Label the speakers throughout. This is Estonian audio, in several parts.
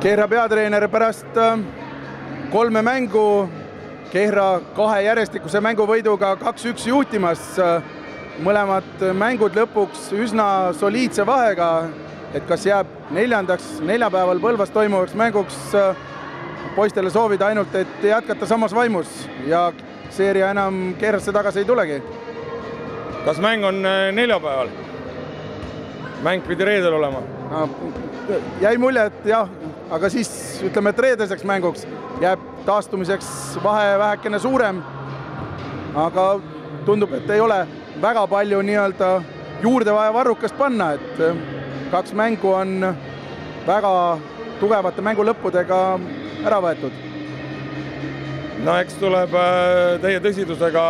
Speaker 1: Kehra peatreener pärast 3 mängu, Kehra 2 järjestikuse mänguvõiduga 2-1 juhtimas. Mõlemad mängud lõpuks üsna soliidse vahega, et kas jääb 4. neljapäeval Põlvas toimuvaks mänguks poistele soovida ainult, et jätkata samas vaimus ja seeria enam Kehrasse tagasi ei tulegi.
Speaker 2: Kas mäng on neljapäeval? Mäng pidi reedel olema.
Speaker 1: No, jäi mulje, et jah, aga siis ütleme, et reedeseks mänguks jääb taastumiseks vahe vähekene suurem, aga tundub, et ei ole väga palju nii-öelda juurde vaja varrukast panna, et 2 mängu on väga tugevate mängulõppudega ära võetud.
Speaker 2: No eks tuleb teie tõsidusega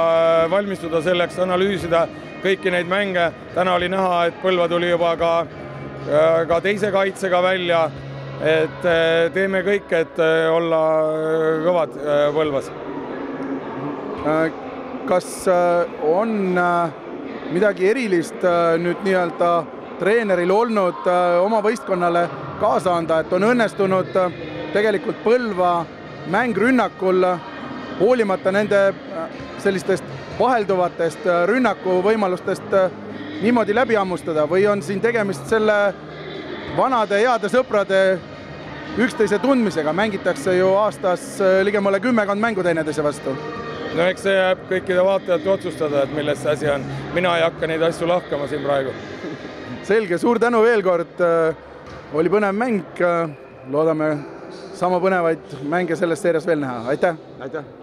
Speaker 2: valmistuda selleks, analüüsida kõiki neid mänge. Täna oli näha, et Põlva tuli juba ka teise kaitsega välja, et teeme kõik, et olla kõvad Põlvas.
Speaker 1: Kas on midagi erilist nüüd nii-öelda treeneril olnud oma võistkonnale kaasa anda, et on õnnestunud tegelikult Põlva mäng rünnakul hoolimata nende sellistest vahelduvatest rünnakuvõimalustest niimoodi läbi ammustada või on siin tegemist selle vanade heade sõprade üksteise tundmisega? Mängitakse ju aastas ligemale 10 mängu teineteise vastu.
Speaker 2: No eks see jääb kõikide vaatajate otsustada, et milles see asi on. Mina ei hakka neid asju lahkama siin praegu.
Speaker 1: Selge, suur tänu veel kord. Oli põnev mäng. Loodame sama põnevaid mänge selles seerias veel näha. Aitäh!
Speaker 2: Aitäh!